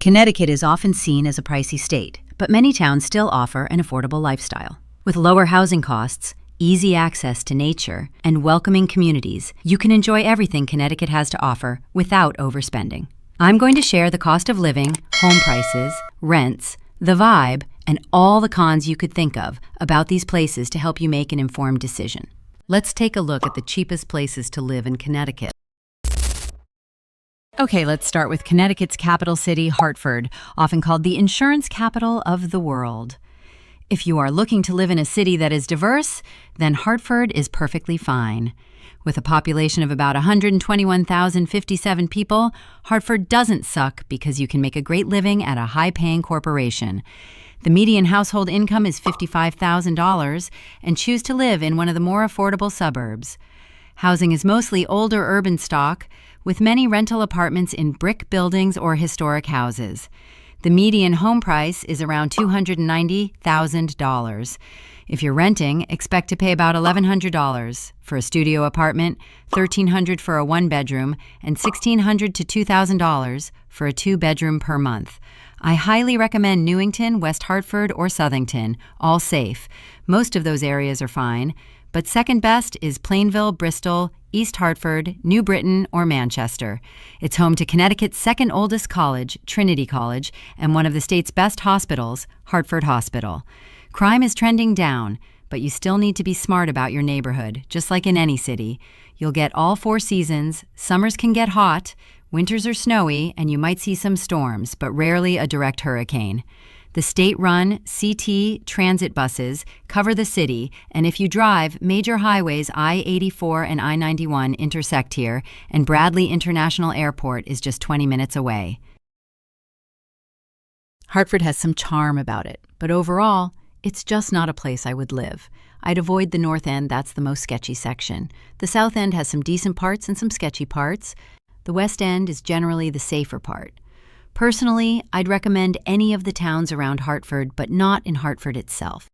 Connecticut is often seen as a pricey state, but many towns still offer an affordable lifestyle. With lower housing costs, easy access to nature, and welcoming communities, you can enjoy everything Connecticut has to offer without overspending. I'm going to share the cost of living, home prices, rents, the vibe, and all the cons you could think of about these places to help you make an informed decision. Let's take a look at the cheapest places to live in Connecticut. Okay, let's start with Connecticut's capital city, Hartford, often called the insurance capital of the world. If you are looking to live in a city that is diverse, then Hartford is perfectly fine. With a population of about 121,057 people, Hartford doesn't suck because you can make a great living at a high-paying corporation. The median household income is $55,000 and choose to live in one of the more affordable suburbs. Housing is mostly older urban stock, with many rental apartments in brick buildings or historic houses. The median home price is around $290,000. If you're renting, expect to pay about $1,100 for a studio apartment, $1,300 for a one-bedroom, and $1,600 to $2,000 for a two-bedroom per month. I highly recommend Newington, West Hartford, or Southington, all safe. Most of those areas are fine, but second best is Plainville, Bristol, East Hartford, New Britain, or Manchester. It's home to Connecticut's second oldest college, Trinity College, and one of the state's best hospitals, Hartford Hospital. Crime is trending down, but you still need to be smart about your neighborhood, just like in any city. You'll get all four seasons, summers can get hot, winters are snowy, and you might see some storms, but rarely a direct hurricane. The state-run CT transit buses cover the city, and if you drive, major highways I-84 and I-91 intersect here, and Bradley International Airport is just 20 minutes away. Hartford has some charm about it, but overall, it's just not a place I would live. I'd avoid the North End, that's the most sketchy section. The South End has some decent parts and some sketchy parts. The West End is generally the safer part. Personally, I'd recommend any of the towns around Hartford, but not in Hartford itself.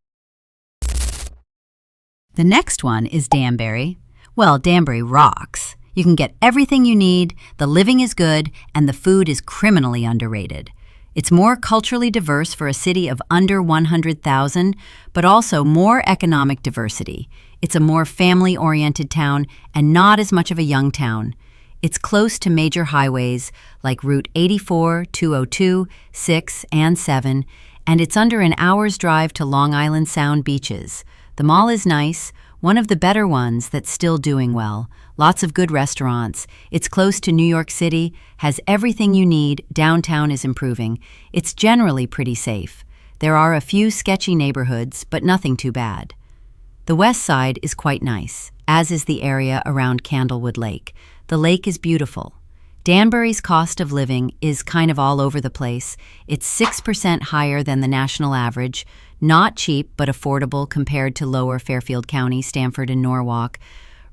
The next one is Danbury. Well, Danbury rocks. You can get everything you need, the living is good, and the food is criminally underrated. It's more culturally diverse for a city of under 100,000, but also more economic diversity. It's a more family-oriented town and not as much of a young town. It's close to major highways like Route 84, 202, 6, and 7, and it's under an hour's drive to Long Island Sound beaches. The mall is nice, one of the better ones that's still doing well. Lots of good restaurants. It's close to New York City, has everything you need, downtown is improving. It's generally pretty safe. There are a few sketchy neighborhoods, but nothing too bad. The west side is quite nice, as is the area around Candlewood Lake. The lake is beautiful. Danbury's cost of living is kind of all over the place. It's 6% higher than the national average, not cheap but affordable compared to lower Fairfield County, Stamford, and Norwalk.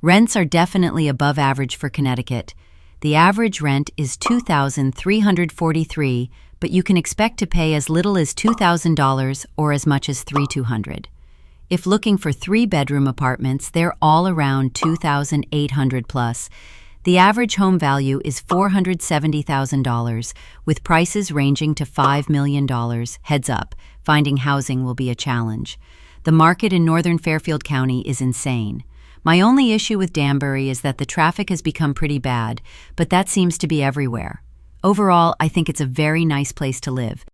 Rents are definitely above average for Connecticut. The average rent is $2,343, but you can expect to pay as little as $2,000 or as much as $3,200. If looking for three-bedroom apartments, they're all around $2,800 plus. The average home value is $470,000, with prices ranging to $5 million. Heads up, finding housing will be a challenge. The market in northern Fairfield County is insane. My only issue with Danbury is that the traffic has become pretty bad, but that seems to be everywhere. Overall, I think it's a very nice place to live.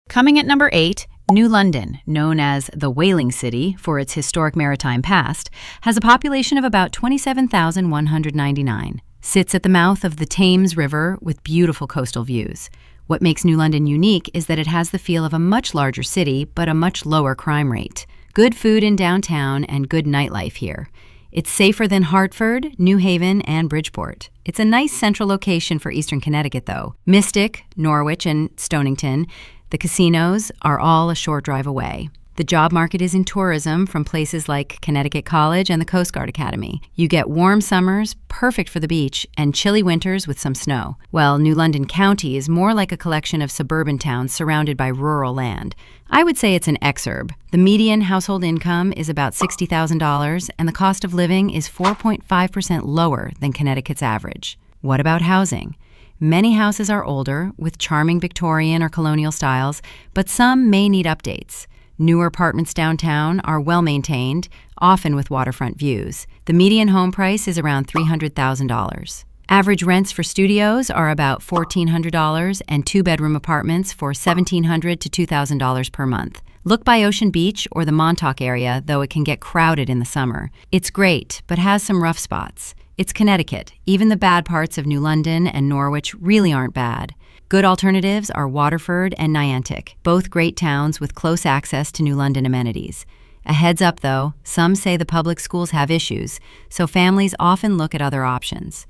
Coming at number 8, New London, known as the Whaling City for its historic maritime past, has a population of about 27,199. Sits at the mouth of the Thames River with beautiful coastal views. What makes New London unique is that it has the feel of a much larger city, but a much lower crime rate. Good food in downtown and good nightlife here. It's safer than Hartford, New Haven, and Bridgeport. It's a nice central location for eastern Connecticut, though. Mystic, Norwich, and Stonington, the casinos are all a short drive away. The job market is in tourism from places like Connecticut College and the Coast Guard Academy. You get warm summers, perfect for the beach, and chilly winters with some snow. Well, New London County is more like a collection of suburban towns surrounded by rural land. I would say it's an exurb. The median household income is about $60,000, and the cost of living is 4.5% lower than Connecticut's average. What about housing? Many houses are older, with charming Victorian or colonial styles, but some may need updates. Newer apartments downtown are well-maintained, often with waterfront views. The median home price is around $300,000. Average rents for studios are about $1,400 and two-bedroom apartments for $1,700 to $2,000 per month. Look by Ocean Beach or the Montauk area, though it can get crowded in the summer. It's great, but has some rough spots. It's Connecticut. Even the bad parts of New London and Norwich really aren't bad. Good alternatives are Waterford and Niantic, both great towns with close access to New London amenities. A heads up, though, some say the public schools have issues, so families often look at other options.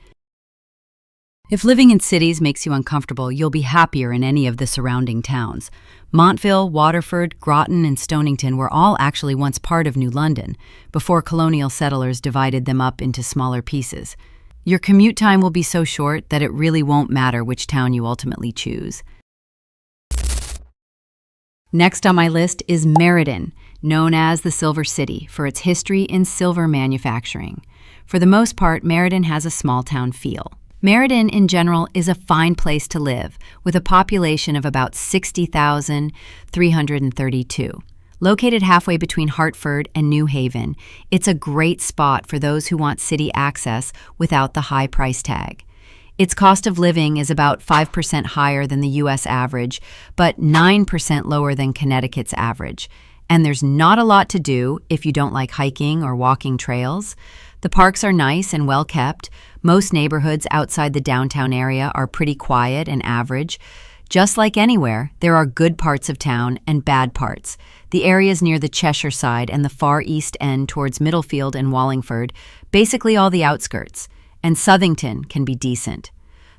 If living in cities makes you uncomfortable, you'll be happier in any of the surrounding towns. Montville, Waterford, Groton, and Stonington were all actually once part of New London, before colonial settlers divided them up into smaller pieces. Your commute time will be so short that it really won't matter which town you ultimately choose. Next on my list is Meriden, known as the Silver City for its history in silver manufacturing. For the most part, Meriden has a small-town feel. Meriden, in general, is a fine place to live, with a population of about 60,332. Located halfway between Hartford and New Haven, it's a great spot for those who want city access without the high price tag. Its cost of living is about 5% higher than the U.S. average, but 9% lower than Connecticut's average. And there's not a lot to do if you don't like hiking or walking trails. The parks are nice and well kept. Most neighborhoods outside the downtown area are pretty quiet and average. Just like anywhere, there are good parts of town and bad parts. The areas near the Cheshire side and the far east end towards Middlefield and Wallingford, basically all the outskirts. And Southington can be decent.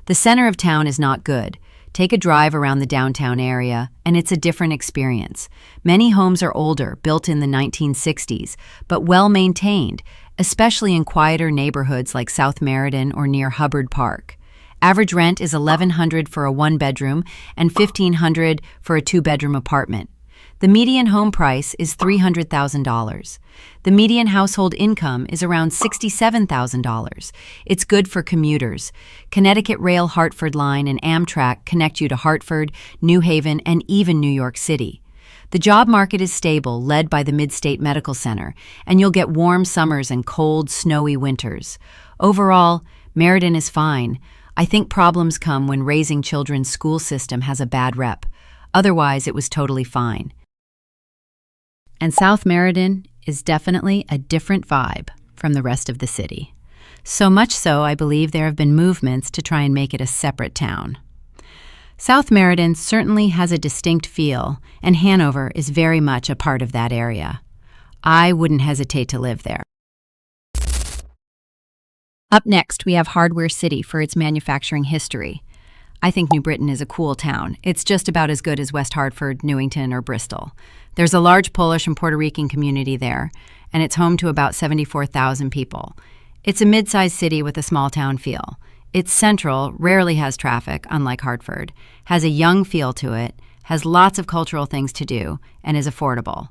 The center of town is not good. Take a drive around the downtown area, and it's a different experience. Many homes are older, built in the 1960s, but well-maintained, especially in quieter neighborhoods like South Meriden or near Hubbard Park. Average rent is $1,100 for a one-bedroom and $1,500 for a two-bedroom apartment. The median home price is $300,000. The median household income is around $67,000. It's good for commuters. Connecticut Rail Hartford Line and Amtrak connect you to Hartford, New Haven, and even New York City. The job market is stable, led by the Mid-State Medical Center, and you'll get warm summers and cold, snowy winters. Overall, Meriden is fine. I think problems come when raising children's school system has a bad rep. Otherwise, it was totally fine. And South Meriden is definitely a different vibe from the rest of the city. So much so, I believe there have been movements to try and make it a separate town. South Meriden certainly has a distinct feel, and Hanover is very much a part of that area. I wouldn't hesitate to live there. Up next, we have Hardware City for its manufacturing history. I think New Britain is a cool town. It's just about as good as West Hartford, Newington, or Bristol. There's a large Polish and Puerto Rican community there, and it's home to about 74,000 people. It's a mid-sized city with a small-town feel. It's central, rarely has traffic, unlike Hartford, has a young feel to it, has lots of cultural things to do, and is affordable.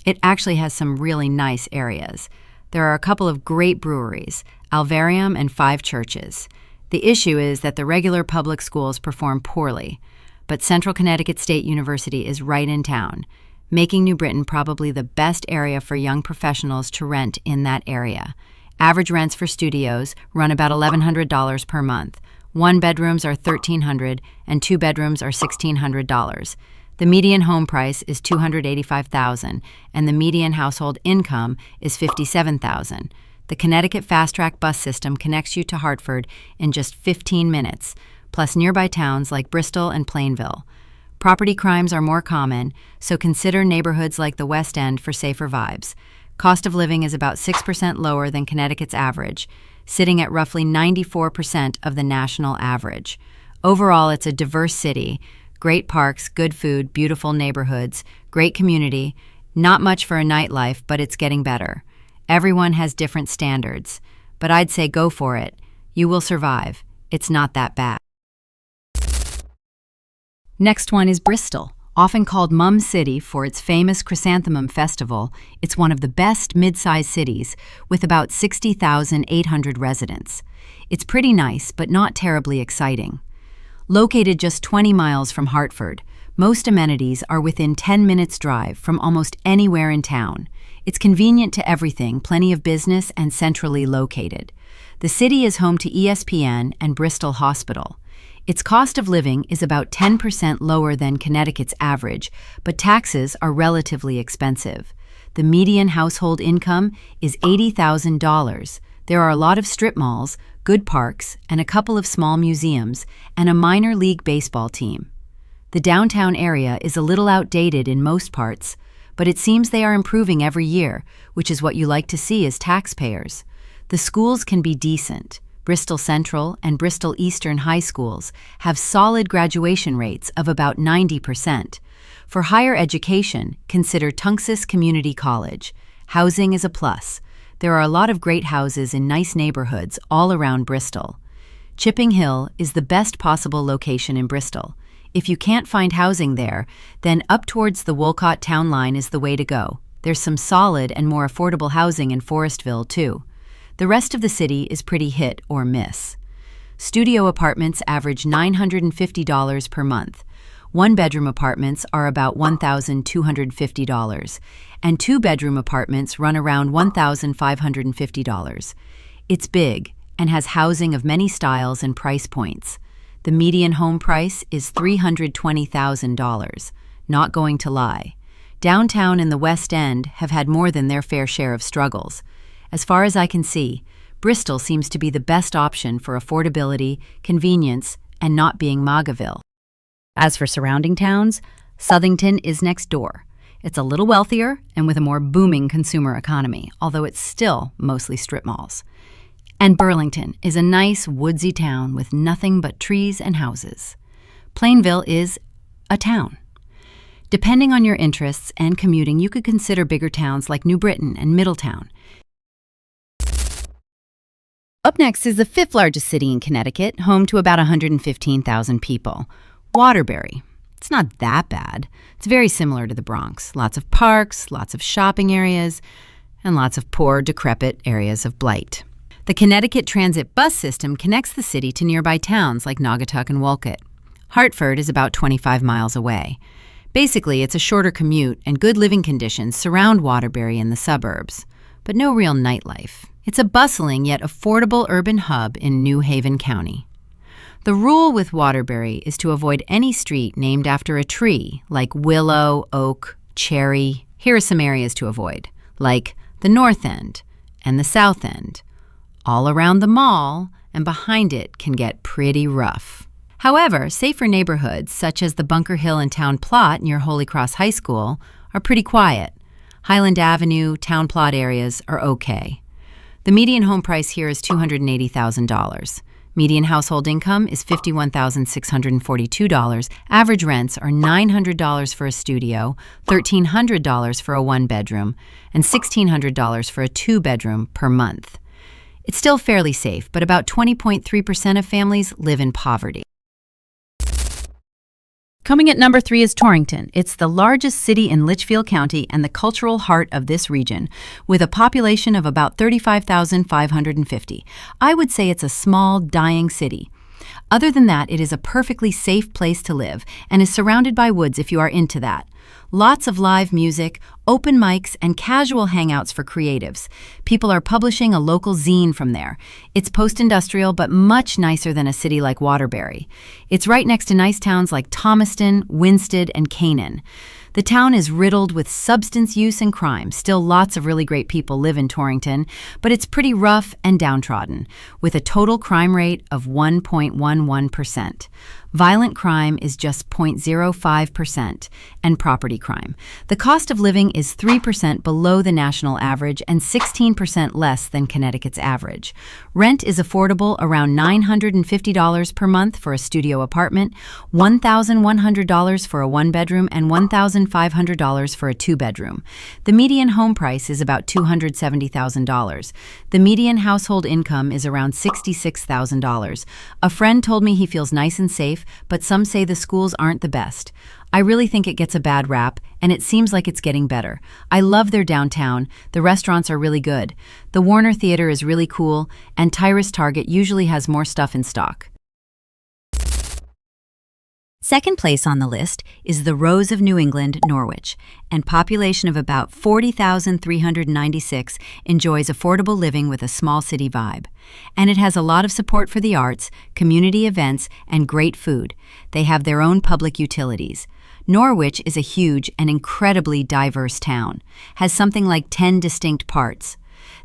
It actually has some really nice areas. There are a couple of great breweries, Alvarium and 5 churches. The issue is that the regular public schools perform poorly, but Central Connecticut State University is right in town, making New Britain probably the best area for young professionals to rent in that area. Average rents for studios run about $1,100 per month. One bedrooms are $1,300 and two bedrooms are $1,600. The median home price is $285,000 and the median household income is $57,000. The Connecticut Fast Track bus system connects you to Hartford in just 15 minutes, plus nearby towns like Bristol and Plainville. Property crimes are more common, so consider neighborhoods like the West End for safer vibes. Cost of living is about 6% lower than Connecticut's average, sitting at roughly 94% of the national average. Overall, it's a diverse city, great parks, good food, beautiful neighborhoods, great community, not much for a nightlife, but it's getting better. Everyone has different standards, but I'd say go for it. You will survive. It's not that bad. Next one is Bristol. Often called Mum City for its famous Chrysanthemum Festival, it's one of the best mid-sized cities with about 60,800 residents. It's pretty nice, but not terribly exciting. Located just 20 miles from Hartford, most amenities are within 10 minutes drive from almost anywhere in town. It's convenient to everything, plenty of business, and centrally located. The city is home to ESPN and Bristol Hospital. Its cost of living is about 10% lower than Connecticut's average, but taxes are relatively expensive. The median household income is $80,000. There are a lot of strip malls, good parks, and a couple of small museums, and a minor league baseball team. The downtown area is a little outdated in most parts, but it seems they are improving every year, which is what you like to see as taxpayers. The schools can be decent. Bristol Central and Bristol Eastern high schools have solid graduation rates of about 90%. For higher education, consider Tunxis Community College. Housing is a plus. There are a lot of great houses in nice neighborhoods all around Bristol. Chipping Hill is the best possible location in Bristol. If you can't find housing there, then up towards the Wolcott town line is the way to go. There's some solid and more affordable housing in Forestville, too. The rest of the city is pretty hit or miss. Studio apartments average $950 per month. One-bedroom apartments are about $1,250, and two-bedroom apartments run around $1,550. It's big and has housing of many styles and price points. The median home price is $320,000. Not going to lie. Downtown and the West End have had more than their fair share of struggles. As far as I can see, Bristol seems to be the best option for affordability, convenience, and not being Magaville. As for surrounding towns, Southington is next door. It's a little wealthier and with a more booming consumer economy, although it's still mostly strip malls. And Burlington is a nice, woodsy town with nothing but trees and houses. Plainville is a town. Depending on your interests and commuting, you could consider bigger towns like New Britain and Middletown. Up next is the fifth largest city in Connecticut, home to about 115,000 people. Waterbury. It's not that bad. It's very similar to the Bronx. Lots of parks, lots of shopping areas, and lots of poor, decrepit areas of blight. The Connecticut Transit bus system connects the city to nearby towns like Naugatuck and Wolcott. Hartford is about 25 miles away. Basically, it's a shorter commute, and good living conditions surround Waterbury in the suburbs, but no real nightlife. It's a bustling yet affordable urban hub in New Haven County. The rule with Waterbury is to avoid any street named after a tree, like willow, oak, cherry. Here are some areas to avoid, like the North End and the South End. All around the mall and behind it can get pretty rough. However, safer neighborhoods, such as the Bunker Hill and Town Plot near Holy Cross High School, are pretty quiet. Highland Avenue, Town Plot areas are okay. The median home price here is $280,000. Median household income is $51,642. Average rents are $900 for a studio, $1,300 for a one-bedroom, and $1,600 for a two-bedroom per month. It's still fairly safe, but about 20.3% of families live in poverty. Coming at number 3 is Torrington. It's the largest city in Litchfield County and the cultural heart of this region, with a population of about 35,550. I would say it's a small, dying city. Other than that, it is a perfectly safe place to live and is surrounded by woods if you are into that. Lots of live music, open mics, and casual hangouts for creatives. People are publishing a local zine from there. It's post-industrial, but much nicer than a city like Waterbury. It's right next to nice towns like Thomaston, Winsted, and Canaan. The town is riddled with substance use and crime. Still, lots of really great people live in Torrington, but it's pretty rough and downtrodden, with a total crime rate of 1.11%. Violent crime is just 0.05%, and property crime. The cost of living is 3% below the national average and 16% less than Connecticut's average. Rent is affordable, around $950 per month for a studio apartment, $1,100 for a one-bedroom, and $1,500 for a two-bedroom. The median home price is about $270,000. The median household income is around $66,000. A friend told me he feels nice and safe, but some say the schools aren't the best. I really think it gets a bad rap, and it seems like it's getting better. I love their downtown. The restaurants are really good. The Warner Theater is really cool, and Tyrus Target usually has more stuff in stock. Second place on the list is the Rose of New England, Norwich, and population of about 40,396 enjoys affordable living with a small city vibe. And it has a lot of support for the arts, community events, and great food. They have their own public utilities. Norwich is a huge and incredibly diverse town, has something like 10 distinct parts.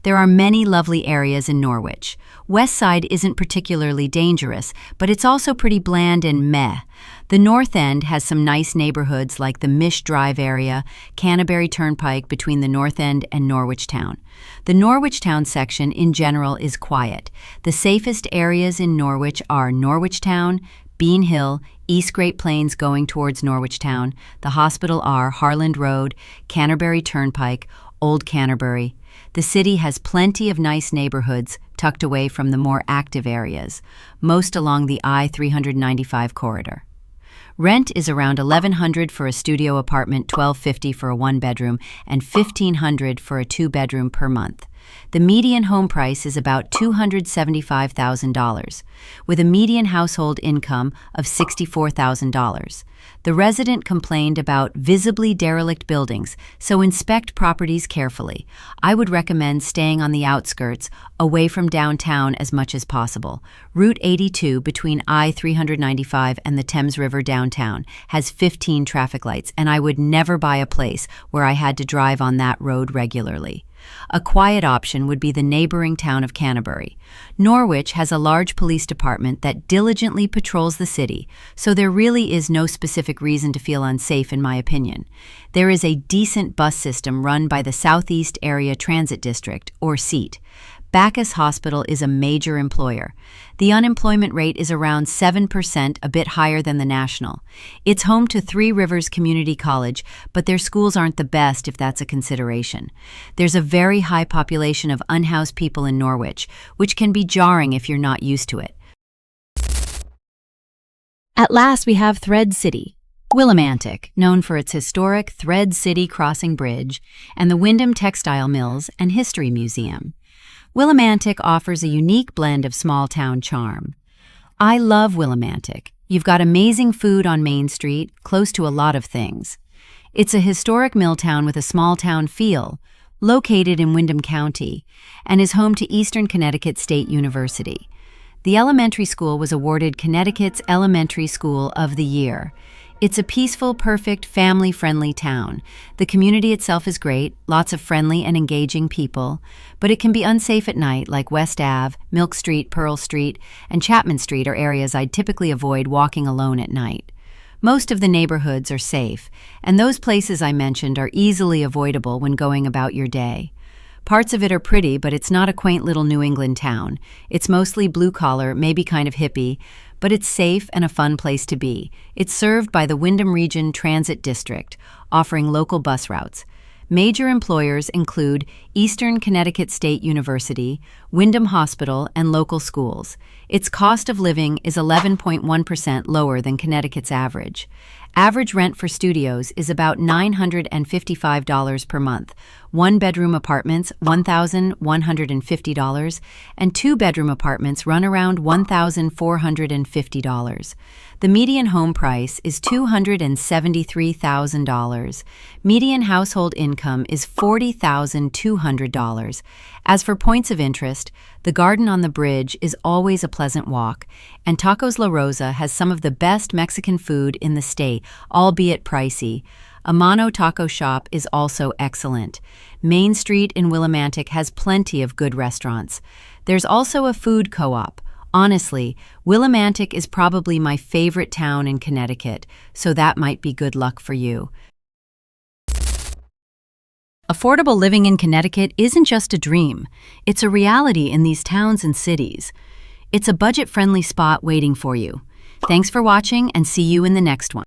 There are many lovely areas in Norwich. West Side isn't particularly dangerous, but it's also pretty bland and meh. The North End has some nice neighborhoods like the Mish Drive area, Canterbury Turnpike between the North End and Norwich Town. The Norwich Town section in general is quiet. The safest areas in Norwich are Norwich Town, Bean Hill, East Great Plains going towards Norwich Town. The hospital are Harland Road, Canterbury Turnpike, Old Canterbury. The city has plenty of nice neighborhoods tucked away from the more active areas, most along the I-395 corridor. Rent is around $1,100 for a studio apartment, $1,250 for a one-bedroom, and $1,500 for a two-bedroom per month. The median home price is about $275,000, with a median household income of $64,000. The resident complained about visibly derelict buildings, so inspect properties carefully. I would recommend staying on the outskirts, away from downtown as much as possible. Route 82 between I-395 and the Thames River downtown has 15 traffic lights, and I would never buy a place where I had to drive on that road regularly. A quiet option would be the neighboring town of Canterbury. Norwich has a large police department that diligently patrols the city, so there really is no specific reason to feel unsafe in my opinion. There is a decent bus system run by the Southeast Area Transit District, or SEAT. Bacchus Hospital is a major employer. The unemployment rate is around 7%, a bit higher than the national. It's home to Three Rivers Community College, but their schools aren't the best if that's a consideration. There's a very high population of unhoused people in Norwich, which can be jarring if you're not used to it. At last we have Thread City. Willimantic, known for its historic Thread City Crossing Bridge and the Wyndham Textile Mills and History Museum. Willimantic offers a unique blend of small-town charm. I love Willimantic. You've got amazing food on Main Street, close to a lot of things. It's a historic mill town with a small-town feel, located in Wyndham County, and is home to Eastern Connecticut State University. The elementary school was awarded Connecticut's Elementary School of the Year. It's a peaceful, perfect, family-friendly town. The community itself is great, lots of friendly and engaging people, but it can be unsafe at night, like West Ave, Milk Street, Pearl Street, and Chapman Street are areas I'd typically avoid walking alone at night. Most of the neighborhoods are safe, and those places I mentioned are easily avoidable when going about your day. Parts of it are pretty, but it's not a quaint little New England town. It's mostly blue-collar, maybe kind of hippie, but it's safe and a fun place to be. It's served by the Wyndham Region Transit District, offering local bus routes. Major employers include Eastern Connecticut State University, Wyndham Hospital, and local schools. Its cost of living is 11.1% lower than Connecticut's average. Average rent for studios is about $955 per month, one-bedroom apartments $1,150, and two-bedroom apartments run around $1,450. The median home price is $273,000. Median household income is $40,200. As for points of interest, the garden on the bridge is always a pleasant walk, and Tacos La Rosa has some of the best Mexican food in the state, albeit pricey. A Mano taco shop is also excellent. Main Street in Willimantic has plenty of good restaurants. There's also a food co-op. Honestly, Willimantic is probably my favorite town in Connecticut, so that might be good luck for you. Affordable living in Connecticut isn't just a dream. It's a reality in these towns and cities. It's a budget-friendly spot waiting for you. Thanks for watching, and see you in the next one.